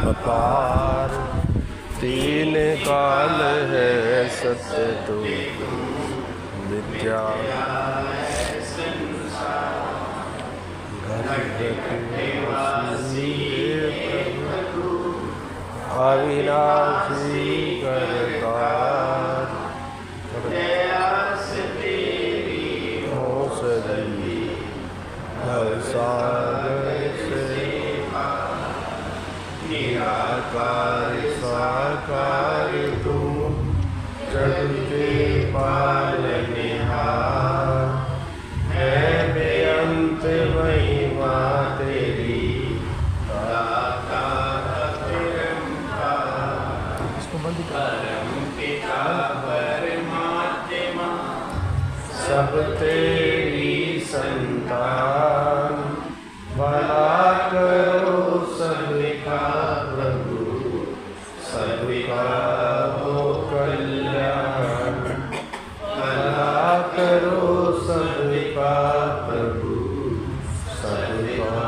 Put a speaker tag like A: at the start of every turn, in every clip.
A: अपार। तीन काल है सत्य तो विद्या, अविनाशी करतार। हो सदी हर सागर से निराकार साकार तुम, जग के पालनहार। है बेअंत महिमा तेरी, दाता अपरंपार। परम पिता परमात्मा, सब तेरी संतान। भला करो सबका प्रभु, सबका हो कल्याण। भला करो सबका प्रभु, सबका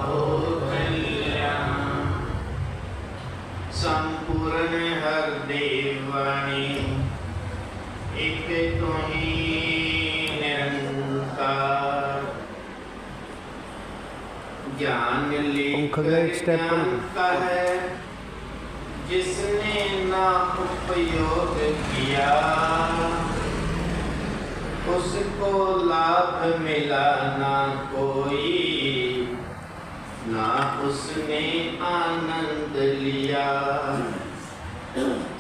A: हो कल्याण।
B: संपूर्ण हर देवाणी, एक तुही निरंकार। ज्ञान लेकर का है जिसने ना उपयोग किया, उसको लाभ मिला ना कोई, ना उसने आनंद लिया।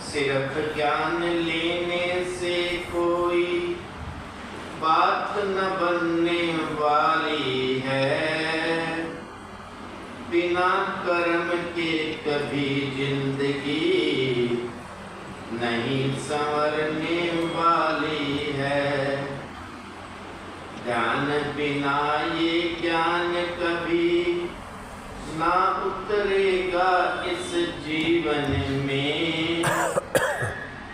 B: सिर्फ ज्ञान लेने से कोई बात न बनने वाली है। बिना कर्म के कभी जिंदगी नहीं संवरने वाली है। ज्ञान बिना ये ज्ञान कभी ना उतरेगा इस जीवन में।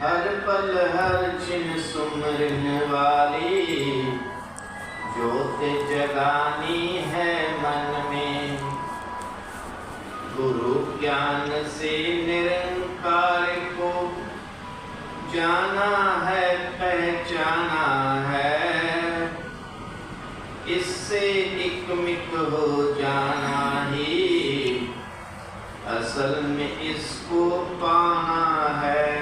B: हर पल हर क्षण सुमरन वाली ज्योत जगानी है मन में। गुरु ज्ञान से निरंकार को जाना है, पहचाना है। इससे एकमिक हो जाना ही असल में इसको पाना है।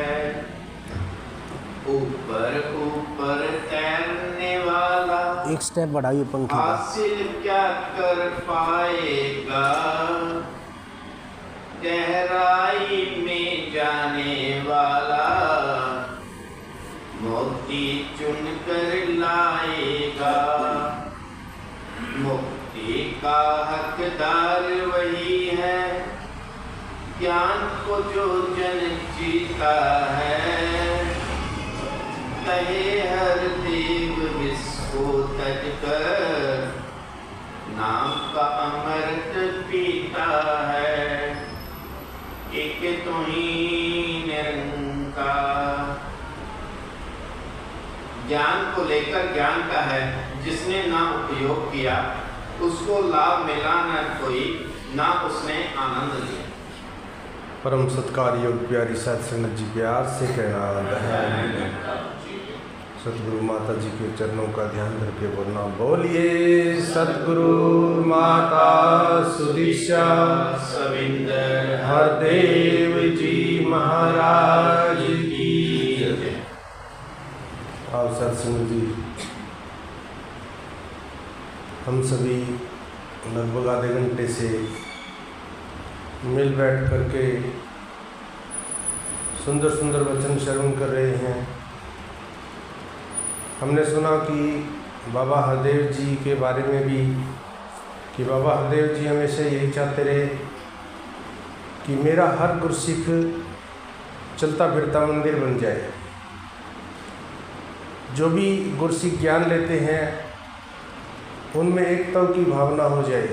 B: ऊपर ऊपर तैरने वाला
A: एक स्टेप बढ़ाइए पंखी।
B: हासिल क्या कर पाएगा, गहराई में जाने वाला मोती चुन कर लाएगा। मुक्ति का हकदार वही है, ज्ञान को जो जन जीता है। कहे हर देव विश्व तज कर, नाम का अमृत पीता है। एक तुही निरंकार। ज्ञान को लेकर ज्ञान का है जिसने ना उपयोग किया, उसको लाभ मिला न कोई, ना उसने आनंद लिया।
A: परम सत्कार योग प्यारी साध संगत जी, प्यार से कहना है सतगुरु माता जी के चरणों का ध्यान करके बोलना। बोलिए सतगुरु माता सुदीक्षा
B: सविंदर
A: हरदेव जी महाराज की। आओ सत्संग जी, हम सभी लगभग आधे घंटे से मिल बैठ करके सुंदर सुंदर वचन श्रवण कर रहे हैं। हमने सुना कि बाबा हरदेव जी के बारे में भी कि बाबा हरदेव जी हमेशा यही चाहते रहे कि मेरा हर गुरसिख चलता फिरता मंदिर बन जाए। जो भी गुरसिख ज्ञान लेते हैं उनमें एकता की भावना हो जाए,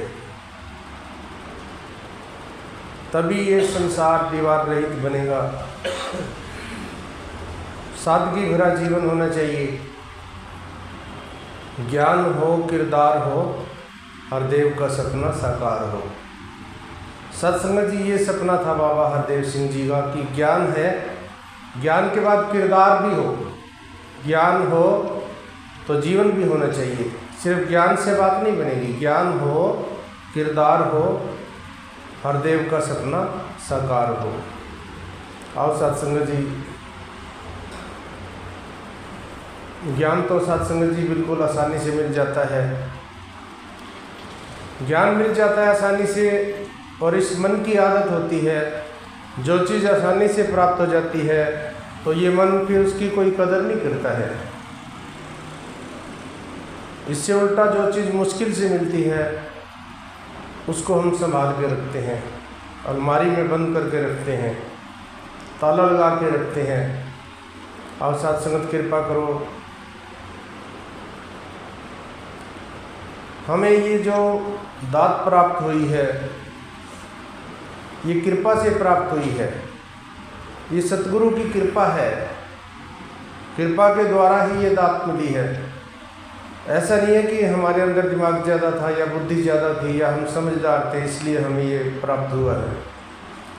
A: तभी ये संसार दीवार रहित बनेगा। सादगी भरा जीवन होना चाहिए। ज्ञान हो, किरदार हो, हरदेव का सपना साकार हो। सत्संगत जी, ये सपना था बाबा हरदेव सिंह जी का कि ज्ञान है, ज्ञान के बाद किरदार भी हो। ज्ञान हो तो जीवन भी होना चाहिए। सिर्फ ज्ञान से बात नहीं बनेगी, ज्ञान हो, किरदार हो, हरदेव का सपना साकार हो। आओ सत्संगत जी, ज्ञान तो सत्संगत जी बिल्कुल आसानी से मिल जाता है। ज्ञान मिल जाता है आसानी से, और इस मन की आदत होती है, जो चीज़ आसानी से प्राप्त हो जाती है तो ये मन फिर उसकी कोई कदर नहीं करता है। इससे उल्टा जो चीज़ मुश्किल से मिलती है उसको हम संभाल के रखते हैं, अलमारी में बंद करके रखते हैं, ताला लगा के रखते हैं। और सत्संगत कृपा करो, हमें ये जो दात प्राप्त हुई है ये कृपा से प्राप्त हुई है। ये सतगुरु की कृपा है, कृपा के द्वारा ही ये दात मिली है। ऐसा नहीं है कि हमारे अंदर दिमाग ज़्यादा था या बुद्धि ज़्यादा थी या हम समझदार थे इसलिए हमें ये प्राप्त हुआ है।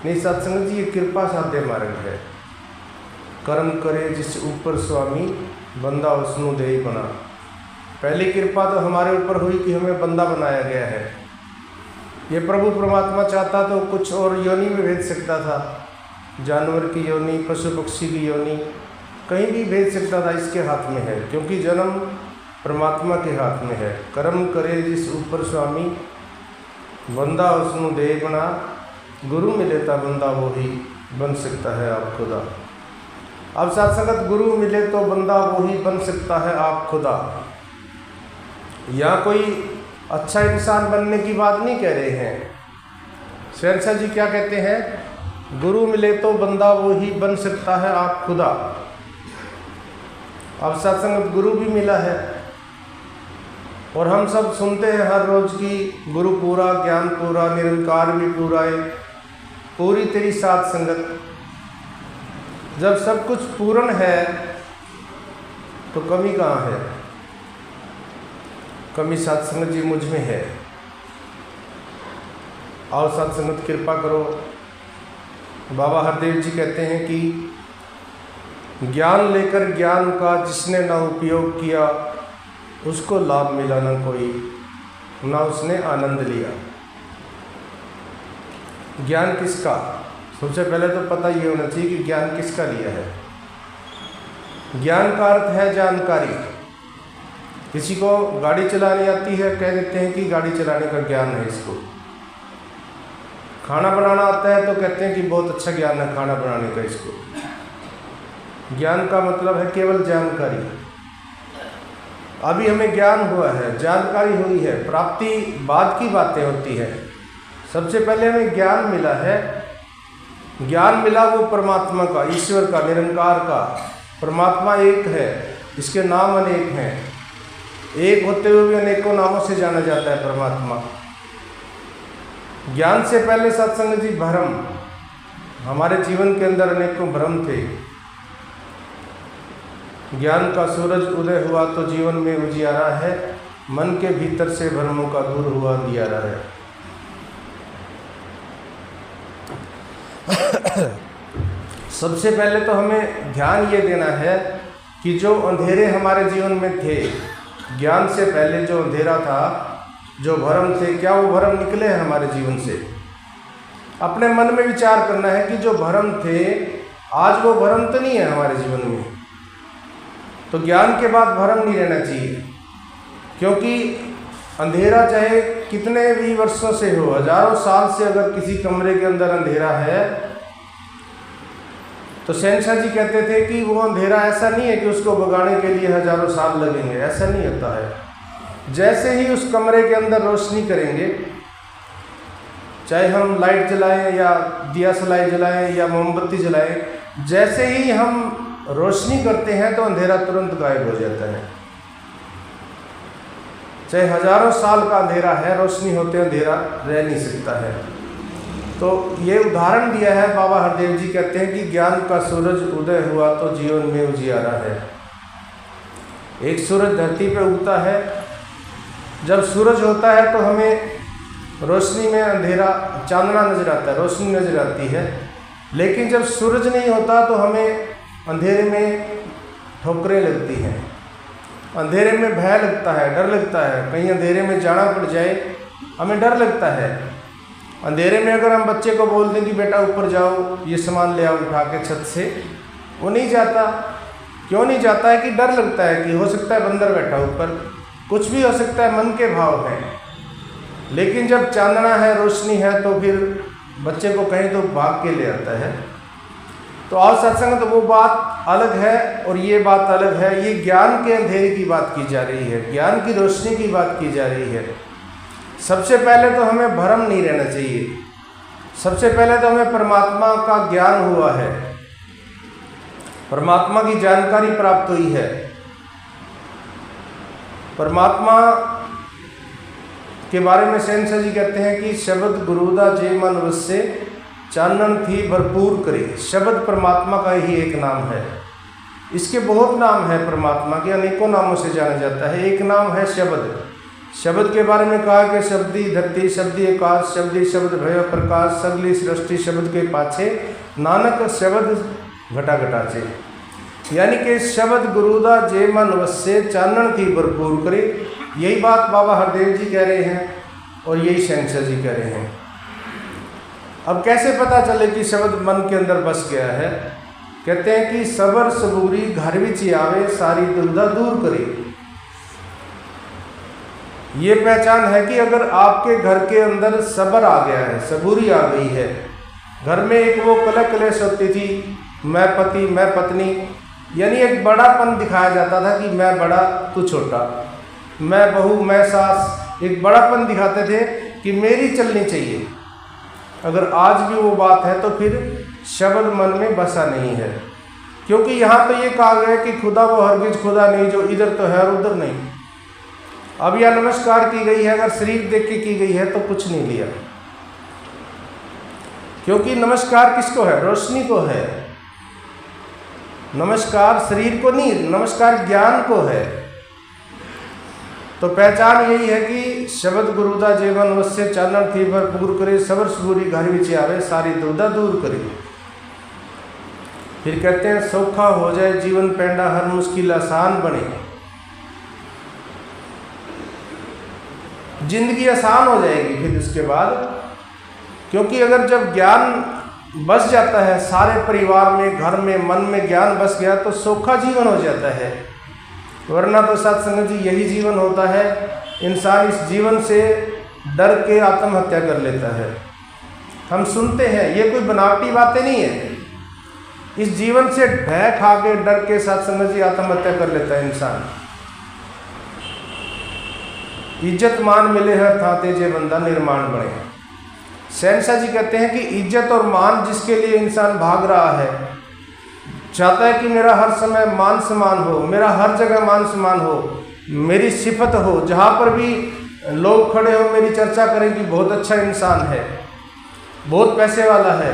A: नहीं सत्संग जी, ये कृपा साध्य मार्ग है। कर्म करे जिस ऊपर स्वामी, बंदा उसनु दे बना। पहली कृपा तो हमारे ऊपर हुई कि हमें बंदा बनाया गया है। ये प्रभु परमात्मा चाहता तो कुछ और योनि में भेज सकता था, जानवर की योनि, पशु पक्षी की योनि, कहीं भी भेज सकता था। इसके हाथ में है, क्योंकि जन्म परमात्मा के हाथ में है। कर्म करे जिस ऊपर स्वामी, बंदा उसनु दे बना। गुरु मिलेता बंदा वो ही बन सकता है आप खुदा। अब साथ संगत गुरु मिले तो बंदा वो ही बन सकता है आप खुदा। यहाँ कोई अच्छा इंसान बनने की बात नहीं कह रहे हैं। शहंशाह जी क्या कहते हैं? गुरु मिले तो बंदा वो ही बन सकता है आप खुदा। अब सत्संगत गुरु भी मिला है और हम सब सुनते हैं हर रोज की गुरु पूरा, ज्ञान पूरा, निरंकार भी पूरा है, पूरी तेरी साथ संगत। जब सब कुछ पूर्ण है तो कमी कहाँ है? कमी सत्संगत जी मुझ में है। आओ सत्संगत कृपा करो। बाबा हरदेव जी कहते हैं कि ज्ञान लेकर ज्ञान का जिसने ना उपयोग किया, उसको लाभ मिला ना कोई, ना उसने आनंद लिया। ज्ञान किसका? सबसे पहले तो पता ये होना चाहिए कि ज्ञान किसका लिया है। ज्ञान का अर्थ है जानकारी। किसी को गाड़ी चलानी आती है, कह देते हैं कि गाड़ी चलाने का ज्ञान है इसको। खाना बनाना आता है तो कहते हैं कि बहुत अच्छा ज्ञान है खाना बनाने का इसको। ज्ञान का मतलब है केवल जानकारी। अभी हमें ज्ञान हुआ है, जानकारी हुई है, प्राप्ति बाद की बातें होती है। सबसे पहले हमें ज्ञान मिला है। ज्ञान मिला वो परमात्मा का, ईश्वर का, निरंकार का। परमात्मा एक है, इसके नाम अनेक हैं। एक होते हुए भी अनेकों नामों से जाना जाता है परमात्मा। ज्ञान से पहले सत्संग जी भ्रम, हमारे जीवन के अंदर अनेकों भ्रम थे। ज्ञान का सूरज उदय हुआ तो जीवन में उजियारा है, मन के भीतर से भ्रमों का दूर हुआ अंधियारा है। सबसे पहले तो हमें ध्यान ये देना है कि जो अंधेरे हमारे जीवन में थे, ज्ञान से पहले जो अंधेरा था, जो भ्रम थे, क्या वो भ्रम निकले हैं हमारे जीवन से? अपने मन में विचार करना है कि जो भ्रम थे, आज वो भ्रम तो नहीं है हमारे जीवन में। तो ज्ञान के बाद भ्रम नहीं रहना चाहिए, क्योंकि अंधेरा चाहे कितने भी वर्षों से हो, हजारों साल से अगर किसी कमरे के अंदर अंधेरा है तो शहंशाह जी कहते थे कि वो अंधेरा ऐसा नहीं है कि उसको भगाने के लिए हजारों साल लगेंगे, ऐसा नहीं होता है। जैसे ही उस कमरे के अंदर रोशनी करेंगे, चाहे हम लाइट जलाएं या दिया सलाई जलाएं या मोमबत्ती जलाएं, जैसे ही हम रोशनी करते हैं तो अंधेरा तुरंत गायब हो जाता है। चाहे हजारों साल का अंधेरा है, रोशनी होते अंधेरा रह नहीं सकता है। तो ये उदाहरण दिया है बाबा हरदेव जी। कहते हैं कि ज्ञान का सूरज उदय हुआ तो जीवन में उजियारा है। एक सूरज धरती पे उगता है। जब सूरज होता है तो हमें रोशनी में अंधेरा, चांदना नजर आता है, रोशनी नजर आती है। लेकिन जब सूरज नहीं होता तो हमें अंधेरे में ठोकरें लगती हैं, अंधेरे में भय लगता है, डर लगता है। कहीं अंधेरे में जाना पड़ जाए हमें डर लगता है। अंधेरे में अगर हम बच्चे को बोल दें कि बेटा ऊपर जाओ, ये सामान ले आओ उठा के छत से, वो नहीं जाता। क्यों नहीं जाता है? कि डर लगता है कि हो सकता है बंदर बैठा ऊपर, कुछ भी हो सकता है, मन के भाव हैं। लेकिन जब चांदना है, रोशनी है, तो फिर बच्चे को कहीं तो भाग के ले आता है। तो आज सत्संग तो वो बात अलग है और ये बात अलग है। ये ज्ञान के अंधेरे की बात की जा रही है, ज्ञान की रोशनी की बात की जा रही है। सबसे पहले तो हमें भ्रम नहीं रहना चाहिए। सबसे पहले तो हमें परमात्मा का ज्ञान हुआ है, परमात्मा की जानकारी प्राप्त हुई है। परमात्मा के बारे में शहंशाह जी कहते हैं कि शब्द गुरुदा जे मन वस्से चानन थी भरपूर करे। शब्द परमात्मा का ही एक नाम है। इसके बहुत नाम है, परमात्मा के अनेकों नामों से जाना जाता है। एक नाम है शब्द। शब्द के बारे में कहा कि शब्दी धरती, शब्दी आकाश, शब्दी शब्द भय प्रकाश, सगली सृष्टि शब्द के पाछे, नानक शब्द घटा घटा से। यानी कि शब्द गुरुदा जे मन वस्से चानन थी भरपूर करे। यही बात बाबा हरदेव जी कह रहे हैं और यही शहंशाह जी कह रहे हैं। अब कैसे पता चले कि शब्द मन के अंदर बस गया है? कहते हैं कि सबर सबूरी घर विच आवे सारी दुविधा दूर करे। ये पहचान है कि अगर आपके घर के अंदर सबर आ गया है, सबूरी आ गई है, घर में एक वो कलह कलेश होती थी, मैं पति मैं पत्नी, यानी एक बड़ापन दिखाया जाता था कि मैं बड़ा तू छोटा, मैं बहू मैं सास, एक बड़ापन दिखाते थे कि मेरी चलनी चाहिए। अगर आज भी वो बात है तो फिर शब्द मन में बसा नहीं है। क्योंकि यहाँ तो ये कहा गया कि खुदा वो हरगिज खुदा नहीं जो इधर तो है और उधर नहीं। अब यह नमस्कार की गई है, अगर शरीर देख के की गई है तो कुछ नहीं लिया। क्योंकि नमस्कार किसको है? रोशनी को है। नमस्कार शरीर को नहीं, नमस्कार ज्ञान को है। तो पहचान यही है कि शब्द गुरुदा जीवन वश्य चानन थी भरपूर करे, सबर सबूरी घर विच आवे सारी दुविधा दूर करे। फिर कहते हैं सौखा हो जाए जीवन पैंडा हर मुश्किल आसान बने। जिंदगी आसान हो जाएगी फिर उसके बाद। क्योंकि अगर जब ज्ञान बस जाता है सारे परिवार में, घर में, मन में ज्ञान बस गया तो सौखा जीवन हो जाता है। वरना तो सत्संग जी यही जीवन होता है, इंसान इस जीवन से डर के आत्महत्या कर लेता है। हम सुनते हैं, ये कोई बनावटी बातें नहीं है। इस जीवन से भय खा के डर के सत्संग जी आत्महत्या कर लेता है इंसान। इज्जत मान मिले हर थाते जे बंदा निर्माण बने। शहंशाह जी कहते हैं कि इज्जत और मान जिसके लिए इंसान भाग रहा है, चाहता है कि मेरा हर समय मान सम्मान हो, मेरा हर जगह मान सम्मान हो, मेरी सिफत हो, जहाँ पर भी लोग खड़े हो मेरी चर्चा करें कि बहुत अच्छा इंसान है, बहुत पैसे वाला है,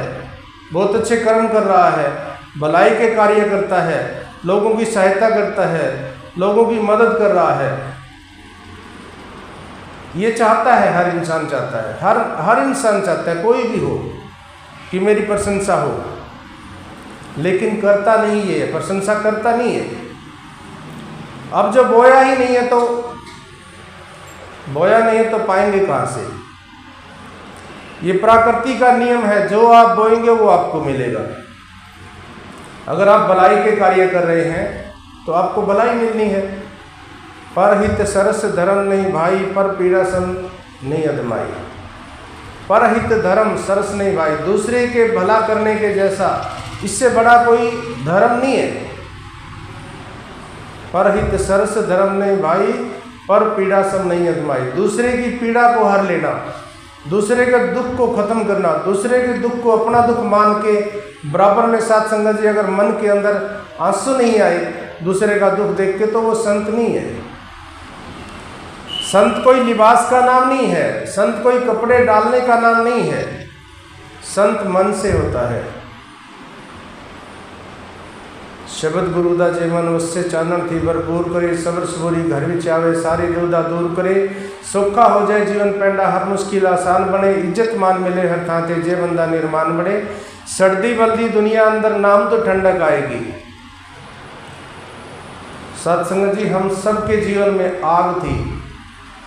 A: बहुत अच्छे कर्म कर रहा है, भलाई के कार्य करता है, लोगों की सहायता करता है, लोगों की मदद कर रहा है। ये चाहता है, हर इंसान चाहता है, हर इंसान चाहता है, कोई भी हो, कि मेरी प्रशंसा हो। लेकिन करता नहीं है, प्रशंसा करता नहीं है। अब जो बोया ही नहीं है तो पाएंगे कहाँ से? ये प्रकृति का नियम है, जो आप बोएंगे वो आपको मिलेगा। अगर आप भलाई के कार्य कर रहे हैं तो आपको भलाई मिलनी है। परहित सरस धर्म नहीं भाई, पर पीड़ा सन नहीं अदमाई। परहित धर्म सरस नहीं भाई, दूसरे के भला करने के जैसा इससे बड़ा कोई धर्म नहीं है। परहित सरस धर्म नहीं भाई, पर पीड़ा सम नहीं अदमाई। दूसरे की पीड़ा को हर लेना, दूसरे के दुख को खत्म करना, दूसरे के दुख को अपना दुख मान के बराबर में साथ संगत जी अगर मन के अंदर आंसू नहीं आए दूसरे का दुख देख के, तो वो संत नहीं है। संत कोई लिबास का नाम नहीं है, संत कोई कपड़े डालने का नाम नहीं है। संत मन से होता है। शब्द गुरु दा जे मन उससे चानण थी भरपूर करे, सबर सबूरी घर विच आवे, सारी दुविधा दूर करे, सौखा हो जाए जीवन पैंडा, हर मुश्किल आसान बने, इज्जत मान मिले हर थां ते, जे बंदा निर्माण बने, सर्दी बल्दी दुनिया अंदर, नाम तो ठंडक आएगी। सत्संग जी, हम सबके जीवन में आग थी,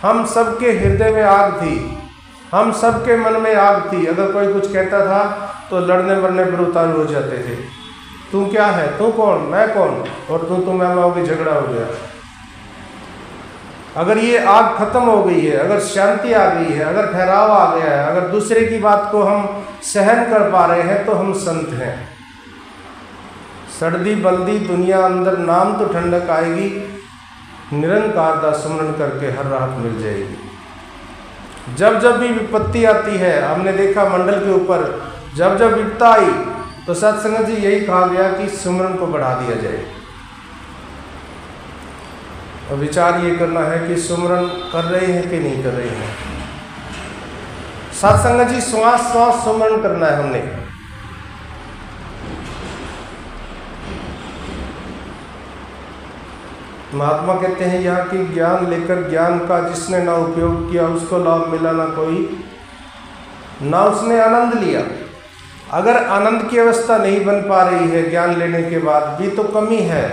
A: हम सबके हृदय में आग थी, हम सबके मन में आग थी। अगर कोई कुछ कहता था तो लड़ने मरने पर उतारू हो जाते थे। तू क्या है, तू कौन, मैं कौन, और तू मैं होगी, झगड़ा हो गया। अगर ये आग खत्म हो गई है, अगर शांति आ गई है, अगर ठहराव आ गया है, अगर दूसरे की बात को हम सहन कर पा रहे हैं तो हम संत हैं। सर्दी बल्दी दुनिया अंदर, नाम तो ठंडक आएगी, निरंकार का स्मरण करके हर राहत मिल जाएगी। जब जब भी विपत्ति आती है, हमने देखा मंडल के ऊपर जब जब विपत्ता आई तो सत्संग जी यही कहा गया कि सुमरन को बढ़ा दिया जाए। और विचार ये करना है कि सुमरन कर रहे हैं कि नहीं कर रहे हैं। सत्संग जी श्वास श्वास सुमरन करना है हमने। महात्मा कहते हैं यहाँ की ज्ञान लेकर ज्ञान का जिसने ना उपयोग किया उसको लाभ मिला ना कोई, ना उसने आनंद लिया। अगर आनंद की अवस्था नहीं बन पा रही है ज्ञान लेने के बाद भी तो कमी है,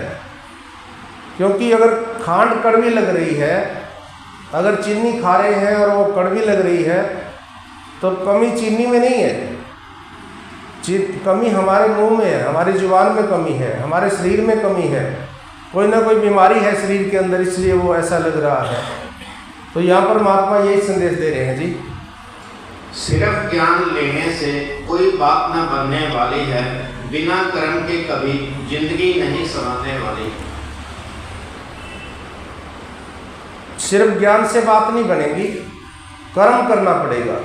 A: क्योंकि अगर खांड कड़वी लग रही है, अगर चीनी खा रहे हैं और वो कड़वी लग रही है तो कमी चीनी में नहीं है, कमी हमारे मुंह में है, हमारी जुबान में कमी है, हमारे शरीर में कमी है, कोई ना कोई बीमारी है शरीर के अंदर, इसलिए वो ऐसा लग रहा है। तो यहाँ पर महात्मा यही संदेश दे रहे हैं जी,
B: सिर्फ ज्ञान लेने से कोई बात न बनने वाली है, बिना कर्म के कभी जिंदगी नहीं संवारने वाली।
A: सिर्फ ज्ञान से बात नहीं बनेगी, कर्म करना पड़ेगा।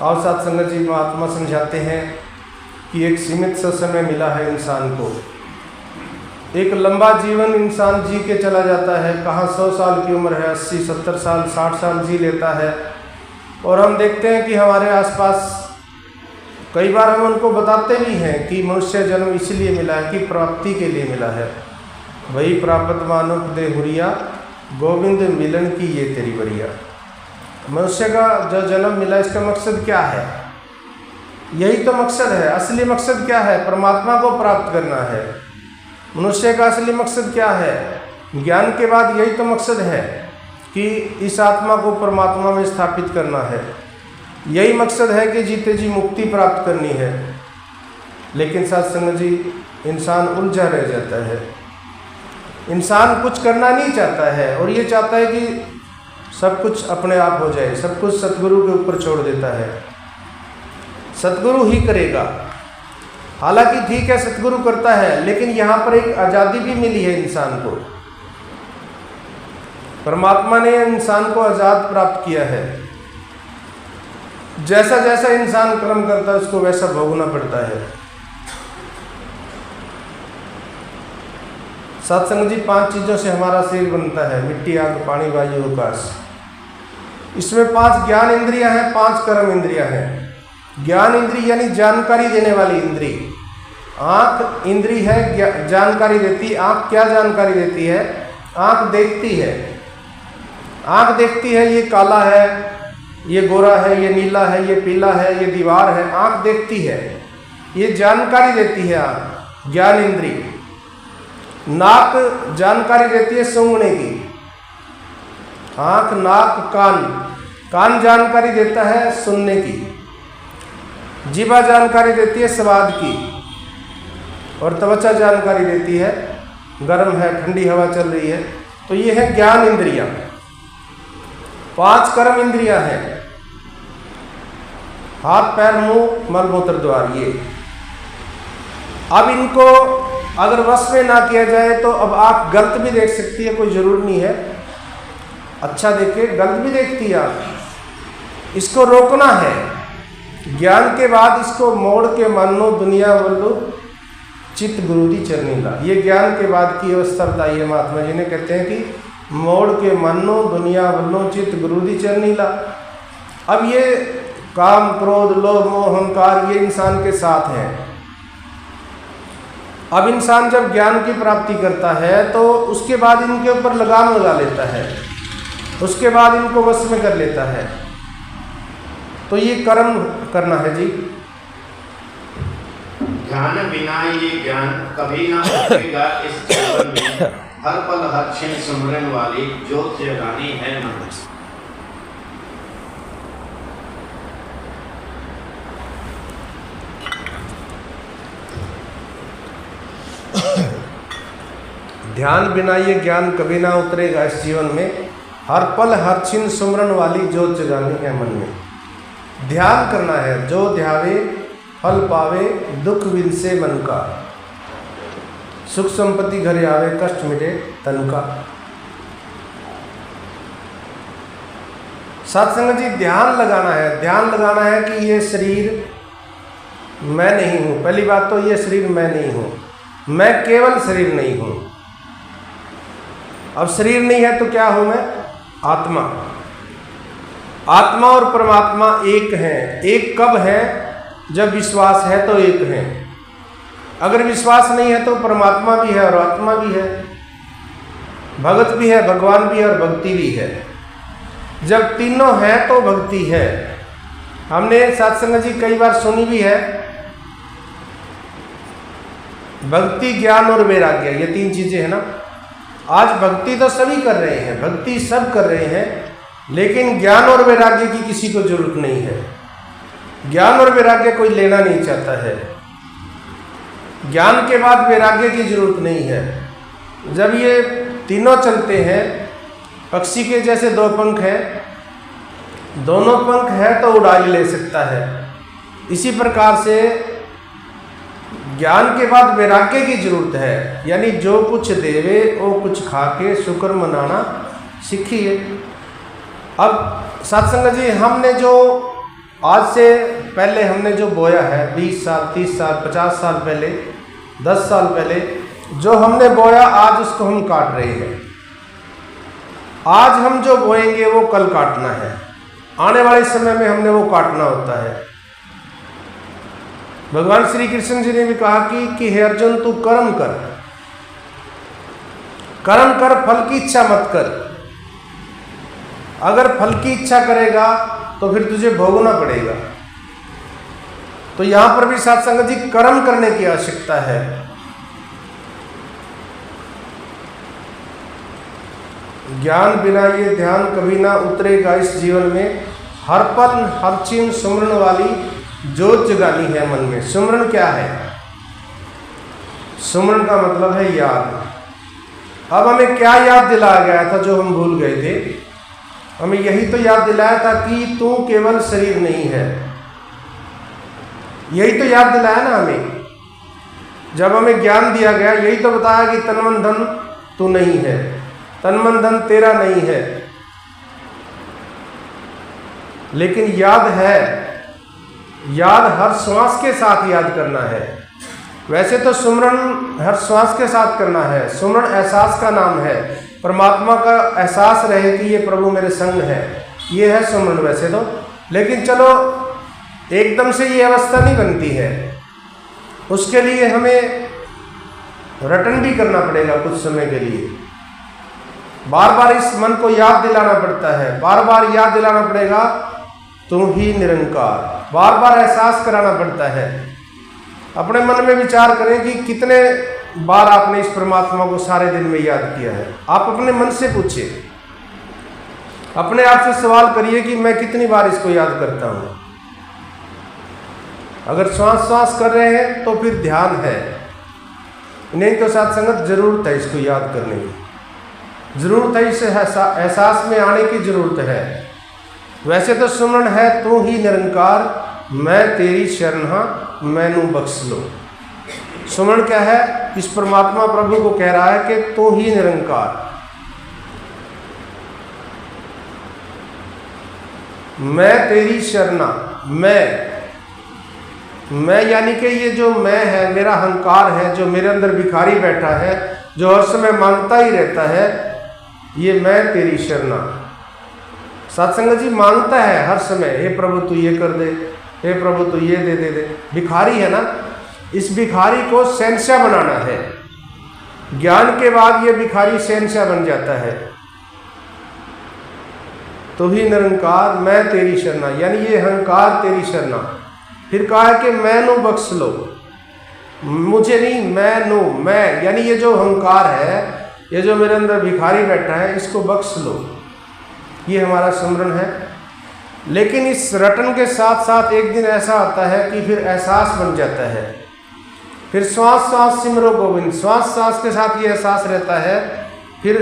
A: और सत्संग जी महात्मा समझाते हैं कि एक सीमित सा समय मिला है इंसान को, एक लंबा जीवन इंसान जी के चला जाता है। कहाँ 100 साल की उम्र है, 80 70 साल 60 साल जी लेता है। और हम देखते हैं कि हमारे आसपास कई बार हम उनको बताते भी हैं कि मनुष्य जन्म इसलिए मिला है कि प्राप्ति के लिए मिला है। वही प्राप्त मानुष देहुरिया, गोविंद मिलन की ये तेरी बरिया। मनुष्य का जो जन्म मिला इसका मकसद क्या है? यही तो मकसद है। असली मकसद क्या है? परमात्मा को प्राप्त करना है। मनुष्य का असली मकसद क्या है? ज्ञान के बाद यही तो मकसद है कि इस आत्मा को परमात्मा में स्थापित करना है। यही मकसद है कि जीते जी मुक्ति प्राप्त करनी है। लेकिन सत्संग जी इंसान उलझा रह जाता है। इंसान कुछ करना नहीं चाहता है और ये चाहता है कि सब कुछ अपने आप हो जाए, सब कुछ सतगुरु के ऊपर छोड़ देता है, सतगुरु ही करेगा। हालांकि ठीक है सतगुरु करता है, लेकिन यहाँ पर एक आज़ादी भी मिली है इंसान को। परमात्मा ने इंसान को आज़ाद प्राप्त किया है। जैसा जैसा इंसान कर्म करता है उसको वैसा भोगना पड़ता है। सत्संग जी 5 चीज़ों से हमारा शरीर बनता है, मिट्टी, आग, पानी, वायु, आकाश। इसमें 5 ज्ञान इंद्रियां हैं, 5 कर्म इंद्रियां हैं। ज्ञान इंद्री यानी जानकारी देने वाली इंद्री। आँख इंद्री है, जानकारी देती। आँख क्या जानकारी देती है? आँख देखती है। आँख देखती है ये काला है, ये गोरा है, ये नीला है, ये पीला है, ये दीवार है। आँख देखती है, ये जानकारी देती है आँख, ज्ञान इंद्री। नाक जानकारी देती है सूंघने की। आँख, नाक, कान, कान जानकारी देता है सुनने की। जीवा जानकारी देती है स्वाद की। और त्वचा जानकारी देती है गर्म है, ठंडी हवा चल रही है। तो ये है ज्ञान इंद्रियां। 5 कर्म इंद्रियां हैं, हाथ, पैर, मुंह, मल मूत्र द्वार। ये अब इनको अगर वश में ना किया जाए तो अब आप गलत भी देख सकती है, कोई जरूर नहीं है अच्छा देखे, गलत भी देखती है आप। इसको रोकना है। ज्ञान के बाद इसको मोड़ के मानो दुनिया वल्लू चित्त गुरु दी चरनी ला। ये ज्ञान के बाद की अवस्था बताइए महात्मा जी ने। कहते हैं कि मोड़ के मानो दुनिया वल्लो चित्त गुरु दी चरनी ला। अब ये काम, क्रोध, लोभ, मोह, अहंकार ये इंसान के साथ हैं। अब इंसान जब ज्ञान की प्राप्ति करता है तो उसके बाद इनके ऊपर लगाम लगा लेता है, उसके बाद इनको वश में कर लेता है। तो ये कर्म करना है जी।
B: ध्यान बिना ये ज्ञान कभी ना उठेगा इस जीवन में, हर पल हर क्षण सुमरन वाली ज्योत जगानी है मन।
A: ध्यान बिना ये ज्ञान कभी ना उतरेगा इस जीवन में, हर पल हर क्षण सुमरन वाली ज्योत जगानी है मन में। ध्यान करना है, जो ध्यावे फल पावे, दुख विनसे मन का, सुख संपत्ति घरे आवे, कष्ट मिटे तन का। सत्संग जी ध्यान लगाना है, ध्यान लगाना है कि ये शरीर मैं नहीं हूँ। पहली बात तो ये शरीर मैं नहीं हूँ, मैं केवल शरीर नहीं हूँ। अब शरीर नहीं है तो क्या हूँ मैं? आत्मा। आत्मा और परमात्मा एक हैं। एक कब है? जब विश्वास है तो एक है। अगर विश्वास नहीं है तो परमात्मा भी है और आत्मा भी है, भगत भी है, भगवान भी है और भक्ति भी है। जब तीनों हैं तो भक्ति है। हमने सत्संग जी कई बार सुनी भी है, भक्ति, ज्ञान और वैराग्य, ये तीन चीजें हैं ना। आज भक्ति तो सभी कर रहे हैं, भक्ति सब कर रहे हैं, लेकिन ज्ञान और वैराग्य की किसी को जरूरत नहीं है। ज्ञान और वैराग्य कोई लेना नहीं चाहता है। ज्ञान के बाद वैराग्य की जरूरत नहीं है। जब ये तीनों चलते हैं, पक्षी के जैसे दो पंख हैं, दोनों पंख है तो उड़ान ले सकता है। इसी प्रकार से ज्ञान के बाद वैराग्य की जरूरत है। यानी जो कुछ देवे वो कुछ खा के शुक्र मनाना सीखिए। अब सत्संग जी हमने जो आज से पहले हमने जो बोया है, 20 साल 30 साल 50 साल पहले, 10 साल पहले जो हमने बोया, आज उसको हम काट रहे हैं। आज हम जो बोएंगे वो कल काटना है, आने वाले समय में हमने वो काटना होता है। भगवान श्री कृष्ण जी ने भी कहा कि हे अर्जुन तू कर्म कर, कर्म कर, फल की इच्छा मत कर। अगर फल की इच्छा करेगा तो फिर तुझे भोगना पड़ेगा। तो यहां पर भी सत्संग जी कर्म करने की आवश्यकता है। ज्ञान बिना ये ध्यान कभी ना उतरेगा इस जीवन में, हर पल हर क्षण सुमरन वाली ज्योत जगानी है मन में। सुमरन क्या है? सुमरन का मतलब है याद। अब हमें क्या याद दिलाया गया था जो हम भूल गए थे? हमें यही तो याद दिलाया था कि तू केवल शरीर नहीं है। यही तो याद दिलाया ना हमें। जब हमें ज्ञान दिया गया यही तो बताया कि तन मन धन तू नहीं है, तन मन धन तेरा नहीं है। लेकिन याद है, याद हर श्वास के साथ याद करना है। वैसे तो सुमरन हर श्वास के साथ करना है। सुमरन एहसास का नाम है, परमात्मा का एहसास रहे कि ये प्रभु मेरे संग है, ये है सुमरन वैसे तो। लेकिन चलो एकदम से ये अवस्था नहीं बनती है, उसके लिए हमें रटन भी करना पड़ेगा कुछ समय के लिए। बार बार इस मन को याद दिलाना पड़ता है, बार बार याद दिलाना पड़ेगा तू ही निरंकार, बार बार एहसास कराना पड़ता है। अपने मन में विचार करें कि कितने बार आपने इस परमात्मा को सारे दिन में याद किया है। आप अपने मन से पूछिए, अपने आप से सवाल करिए कि मैं कितनी बार इसको याद करता हूं। अगर श्वास श्वास कर रहे हैं तो फिर ध्यान है, नहीं तो सत्संगत जरूरत है इसको याद करने की, जरूरत है, इसे एहसास में आने की जरूरत है। वैसे तो सुमरन है तू ही निरंकार, मैं तेरी शरण हां मैनू बख्श लो। सुमरन क्या है? इस परमात्मा प्रभु को कह रहा है कि तू ही निरंकार, मैं तेरी शरणा। मैं यानी कि ये जो मैं है, मेरा अहंकार है, जो मेरे अंदर भिखारी बैठा है, जो हर समय मांगता ही रहता है, ये मैं तेरी शरणा। सत्संग जी मांगता है हर समय, हे प्रभु तू ये कर दे, हे प्रभु तू ये दे दे। भिखारी है ना, इस भिखारी को शहंशाह बनाना है। ज्ञान के बाद ये भिखारी शहंशाह बन जाता है। तो ही निरंकार मैं तेरी शरणा, यानी ये अहंकार तेरी शरणा। फिर कहा है कि मैनू बख्श लो, मुझे नहीं मैनू, मैं यानी ये जो अहंकार है, ये जो मेरे अंदर भिखारी बैठा है, इसको बख्श लो। ये हमारा सिमरन है। लेकिन इस रटन के साथ साथ एक दिन ऐसा आता है कि फिर एहसास बन जाता है। फिर श्वास श्वास सिमरो गोविंद, श्वास श्वास के साथ ये एहसास रहता है। फिर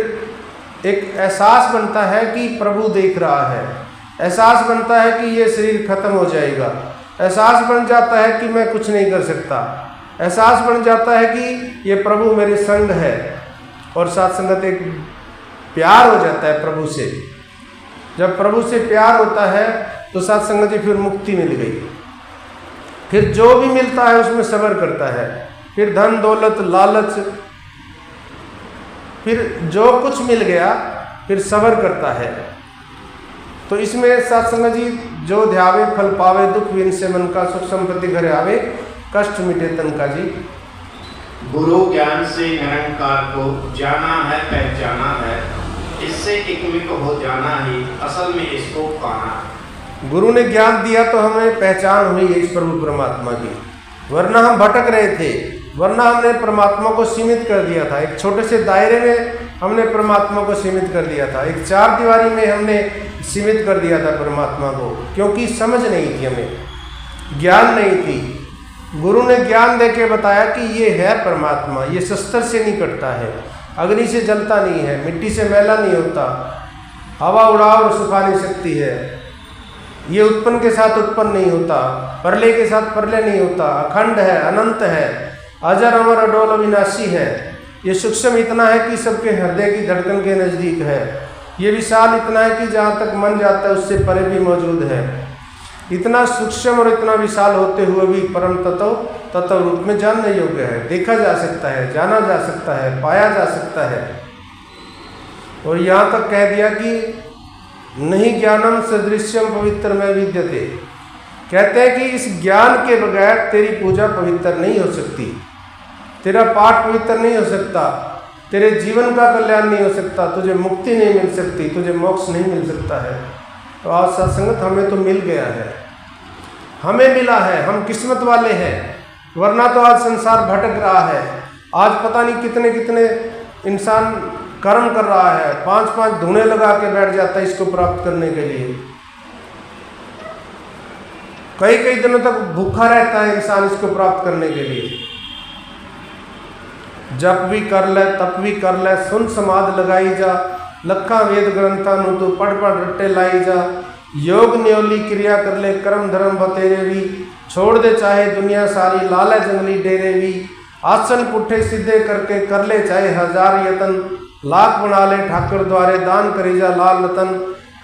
A: एक एहसास बनता है कि प्रभु देख रहा है, एहसास बनता है कि ये शरीर खत्म हो जाएगा, एहसास बन जाता है कि मैं कुछ नहीं कर सकता, एहसास बन जाता है कि ये प्रभु मेरे संग है। और साथ संगत एक प्यार हो जाता है प्रभु से। जब प्रभु से प्यार होता है तो साथ संगत जी फिर मुक्ति मिल गई। फिर जो भी मिलता है उसमें सब्र करता है। फिर धन दौलत लालच, फिर जो कुछ मिल गया फिर सब्र करता है। तो इसमें साथ संगत जी जो ध्यावे फल पावे, दुख विन से मन का, सुख संपत्ति घर आवे, कष्ट मिटे तन का जी।
B: गुरु ज्ञान से निरंकार को जाना है, पहचाना है, इससे एकमिक हो जाना ही असल में इसको पाना।
A: गुरु ने ज्ञान दिया तो हमें पहचान हुई है इस प्रभु परमात्मा की, वरना हम भटक रहे थे, वरना हमने परमात्मा को सीमित कर दिया था। एक छोटे से दायरे में हमने परमात्मा को सीमित कर दिया था, एक चार दीवारी में हमने सीमित कर दिया था परमात्मा को, क्योंकि समझ नहीं थी, हमें ज्ञान नहीं थी। गुरु ने ज्ञान देके बताया कि ये है परमात्मा, ये शस्त्र से नहीं कटता है, अग्नि से जलता नहीं है, मिट्टी से मैला नहीं होता, हवा उड़ा और सुखा नहीं सकती है, ये उत्पन्न के साथ उत्पन्न नहीं होता, प्रलय के साथ प्रलय नहीं होता, अखंड है, अनंत है, अजर अमर अडोल अविनाशी है। ये सूक्ष्म इतना है कि सबके हृदय की धड़कन के नज़दीक है। ये विशाल इतना है कि जहाँ तक मन जाता है उससे परे भी मौजूद है। इतना सूक्ष्म और इतना विशाल होते हुए भी परम तत्व रूप में जानने योग्य है, देखा जा सकता है, जाना जा सकता है, पाया जा सकता है। और यहाँ तक कह दिया कि नहीं ज्ञानम सदृश्यम पवित्र में विद्यते, कहते हैं कि इस ज्ञान के बगैर तेरी पूजा पवित्र नहीं हो सकती, तेरा पाठ पवित्र नहीं हो सकता, तेरे जीवन का कल्याण नहीं हो सकता, तुझे मुक्ति नहीं मिल सकती, तुझे मोक्ष नहीं मिल सकता है। तो आज सत्संगत हमें तो मिल गया है, हमें मिला है, हम किस्मत वाले हैं, वरना तो आज संसार भटक रहा है। आज पता नहीं कितने कितने इंसान कर्म कर रहा है, 5-5 धुने लगा के बैठ जाता है इसको प्राप्त करने के लिए, कई दिनों तक भूखा रहता है इंसान इसको प्राप्त करने के लिए। जप भी कर ले, तप भी कर ले, सुन समाध लगाई जा, लखा वेद ग्रंथां नु तू पढ़ रट्टे लाई जा, योग न्योली क्रिया कर ले, कर्म धर्म बतेरे भी, छोड़ दे चाहे दुनिया सारी, लाले जंगली डेरे भी, आसन पुट्ठे सीधे करके कर ले चाहे 1000 यतन, लाख बना ले ठाकुर द्वारे, दान करी जा लाल रतन,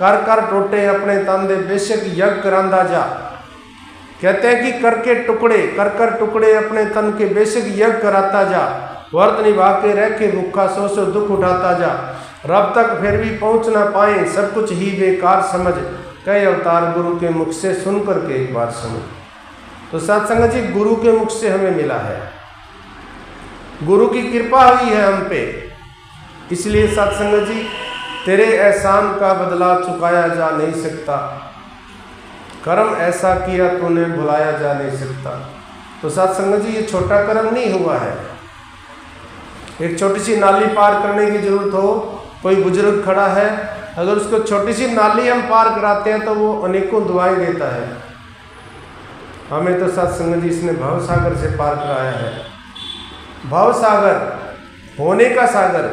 A: कर टोटे अपने तन दे, बेशक यज्ञ करांदा जा। कहते हैं कि कर टुकड़े अपने तन के, बेशक यज्ञ कराता जा, व्रत निभा के रह के भूखा सो दुख उठाता जा, रब तक फिर भी पहुँच ना पाए, सब कुछ ही बेकार समझ, कई अवतार गुरु के मुख से सुन करके एक बार समझ। तो सत्संग जी गुरु के मुख से हमें मिला है, गुरु की कृपा हुई है हम पे, इसलिए सत्संग जी तेरे एहसान का बदला चुकाया जा नहीं सकता, कर्म ऐसा किया तूने भुलाया जा नहीं सकता। तो सत्संग जी ये छोटा कर्म नहीं हुआ है। एक छोटी सी नाली पार करने की जरूरत हो, कोई बुजुर्ग खड़ा है, अगर उसको छोटी सी नाली हम पार कराते हैं तो वो अनेकों दुआएं देता है। हमें तो सत्संग जी इसने भव सागर से पार कराया है। भव सागर, होने का सागर,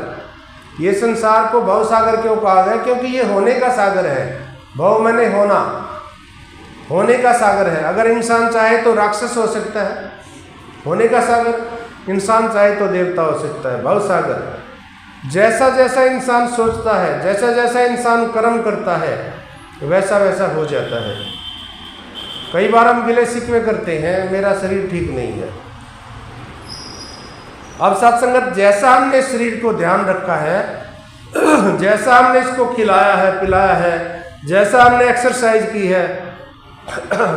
A: ये संसार को भव सागर क्यों कहा गया? क्योंकि ये होने का सागर है। भव मैंने होना, होने का सागर है। अगर इंसान चाहे तो राक्षस हो सकता है, होने का सागर, इंसान चाहे तो देवता हो सकता है। भव सागर, जैसा जैसा इंसान सोचता है, जैसा जैसा इंसान कर्म करता है, वैसा वैसा हो जाता है। कई बार हम गिले शिकवे करते हैं, मेरा शरीर ठीक नहीं है। अब सत्संगत, जैसा हमने शरीर को ध्यान रखा है, जैसा हमने इसको खिलाया है पिलाया है, जैसा हमने एक्सरसाइज की है,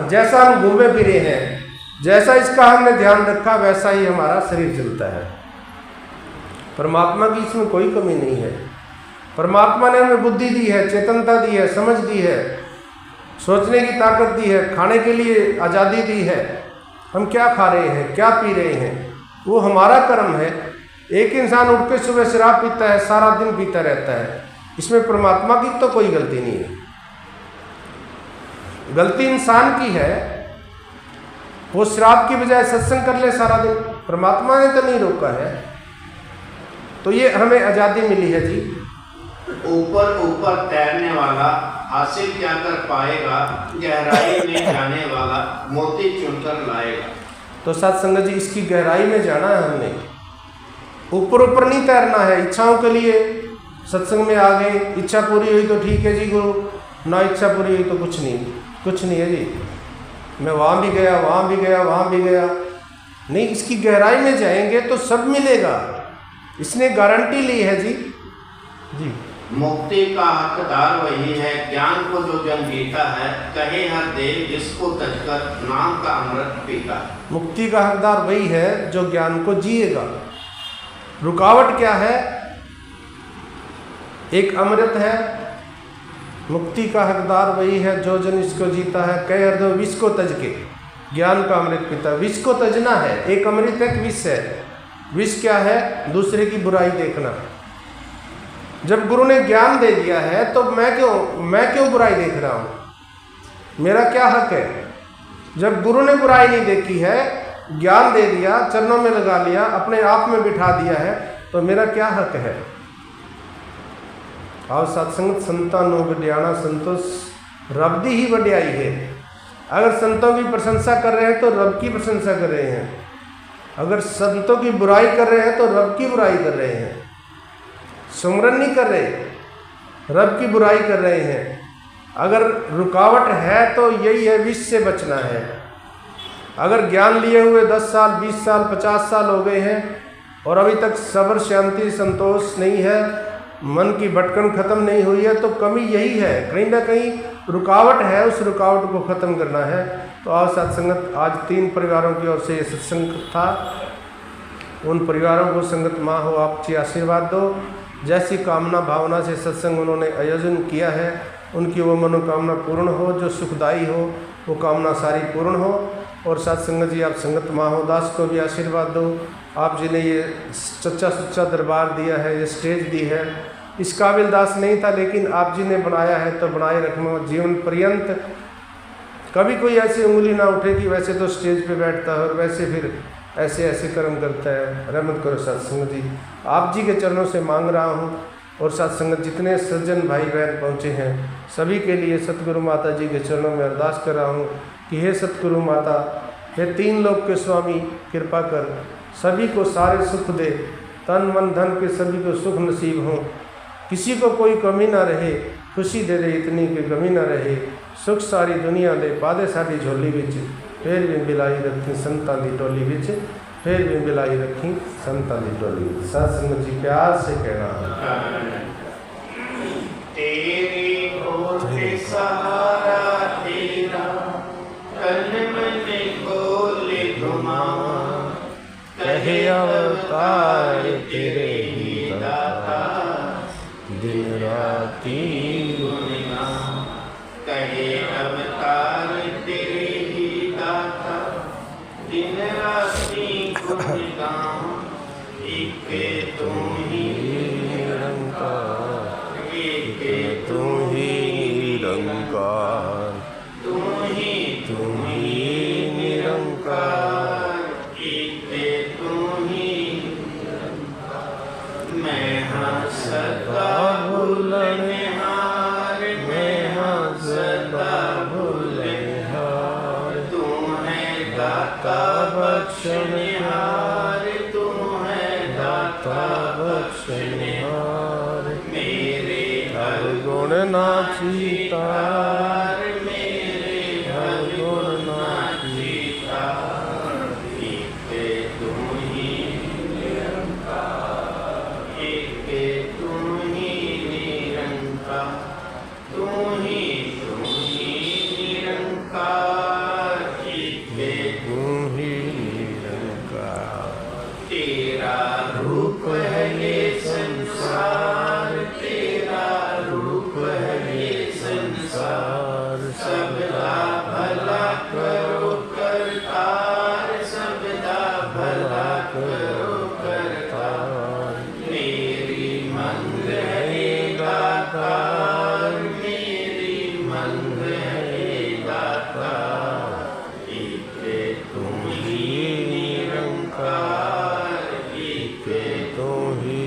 A: जैसा हम घूमे फिरे हैं, जैसा इसका हमने ध्यान रखा वैसा ही हमारा शरीर चलता है। परमात्मा की इसमें कोई कमी नहीं है। परमात्मा ने हमें बुद्धि दी है, चेतनता दी है, समझ दी है, सोचने की ताकत दी है, खाने के लिए आज़ादी दी है। हम क्या खा रहे हैं, क्या पी रहे हैं, वो हमारा कर्म है। एक इंसान उठ के सुबह शराब पीता है, सारा दिन पीता रहता है, इसमें परमात्मा की तो कोई गलती नहीं है। गलती इंसान की है, वो शराब की बजाय सत्संग कर ले सारा दिन, परमात्मा ने तो नहीं रोका है। तो ये हमें आज़ादी मिली है जी।
B: ऊपर ऊपर तैरने वाला हासिल क्या कर पाएगा, गहराई में जाने वाला मोती चुनकर लाएगा।
A: तो सत्संग जी, इसकी गहराई में जाना है हमने, ऊपर ऊपर नहीं तैरना है। इच्छाओं के लिए सत्संग में आ गए, इच्छा पूरी हुई तो ठीक है जी गुरु, ना इच्छा पूरी हुई तो कुछ नहीं है जी। मैं वहाँ भी गया, वहाँ भी गया, वहाँ भी गया, नहीं, इसकी गहराई में जाएंगे तो सब मिलेगा। इसने गारंटी ली है जी।
B: मुक्ति का हकदार वही है, ज्ञान को जो जन जीता है, कहे हर देव जिसको तजकर नाम का अमृत पीता।
A: मुक्ति का हकदार वही है जो ज्ञान को जिएगा। रुकावट क्या है? एक अमृत है। मुक्ति का हकदार वही है जो जन इसको जीता है, कहे हर देव विष को तज के ज्ञान का अमृत पीता। विष को तजना है, एक अमृत एक विष है। विष क्या है? दूसरे की बुराई देखना। जब गुरु ने ज्ञान दे दिया है तो मैं क्यों बुराई देख रहा हूँ? मेरा क्या हक है? जब गुरु ने बुराई नहीं देखी है, ज्ञान दे दिया, चरणों में लगा लिया, अपने आप में बिठा दिया है, तो मेरा क्या हक है? और सत्संग संतां नो वड्याणा, संतोष रब दी ही वड्याई है। अगर संतों की प्रशंसा कर रहे हैं तो रब की प्रशंसा कर रहे हैं, अगर संतों की बुराई कर रहे हैं तो रब की बुराई कर रहे हैं। सुमरन नहीं कर रहे, रब की बुराई कर रहे हैं। अगर रुकावट है तो यही है, विष से बचना है। अगर ज्ञान लिए हुए 10 साल 20 साल 50 साल हो गए हैं और अभी तक सब्र शांति संतोष नहीं है, मन की भटकन खत्म नहीं हुई है, तो कमी यही है, कहीं ना कहीं रुकावट है। उस रुकावट को ख़त्म करना है। तो आज सत्संगत, आज 3 परिवारों की ओर से ये सत्संग था। उन परिवारों को संगत माँ हो आपकी आशीर्वाद दो। जैसी कामना भावना से सत्संग उन्होंने आयोजन किया है, उनकी वो मनोकामना पूर्ण हो, जो सुखदायी हो वो कामना सारी पूर्ण हो। और सत्संग जी, आप संगत माहो दास को भी आशीर्वाद दो। आप जी ने ये सच्चा सुच्चा दरबार दिया है, ये स्टेज दी है, इस काबिल दास नहीं था, लेकिन आप जी ने बनाया है तो बनाए रखना जीवन पर्यंत। कभी कोई ऐसी उंगली ना उठे कि वैसे तो स्टेज पे बैठता है और वैसे फिर ऐसे ऐसे कर्म करता है। रहमत करो सत्संग जी, आप जी के चरणों से मांग रहा हूँ। और सत्संगत जितने सज्जन भाई बहन पहुँचे हैं सभी के लिए सतगुरु माता जी के चरणों में अरदास कर रहा हूँ कि हे सतगुरु माता, हे 3 लोक के स्वामी, कृपा कर सभी को सारे सुख दे, तन मन धन के सभी को सुख नसीब हों, किसी को कोई कमी ना रहे, खुशी दे दे इतनी कि गमी ना रहे, सुख सारी दुनिया दे पादे साड़ी झोली बिच, फिर भी बिलाई रखी संतां दी टोली बिच, फिर भी बिलाई रखी संतां दी टोली। सत्संग जी प्यार से कहना,
B: तेरी ओट सहारा तेरा, तन मन खोले घुमा,
A: कहे अवतार तेरे ही दाता, दिन राती
B: गुणगा, कहे अवतार तेरे ही दाता, दिन राती गुणगा, एक तू ही
A: निरंकार,
B: एक
A: तू ही निरंकार,
B: तू ही
A: निरंकार,
B: एक तू ही मैं हाँ सदा भूलनिहार, मैं हाँ सदा भूलनिहार, तू है दाता बख्शनिहार, तू है दाता बख्शनिहार, मेरे
A: हर गुण नाचीता,
B: मेरे हर गुण नाचीता, एक तू ही निरंकार, एक तू ही निरंकार, तू ही निरंकार, एक
A: तू
B: सबदा भला करो करतार, सबदा भला करो करतार। मेरी मंग है दातार, मेरी मंग है दातार। इके तुम ही निरंकार, इके तुम ही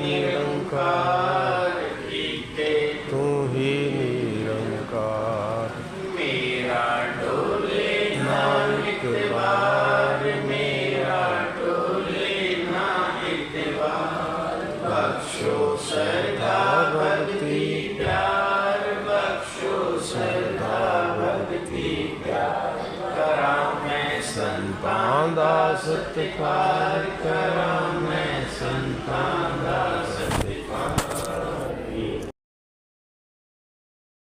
B: निरंकार, इके
A: तू ही निरंकार।
B: मेरा डोले ना इतबार, मेरा डोले ना इतबार। बख्शो सदा भक्ति प्यार, बख्शो सदा भक्ति प्यार। करा मैं संतान दा सत्कार,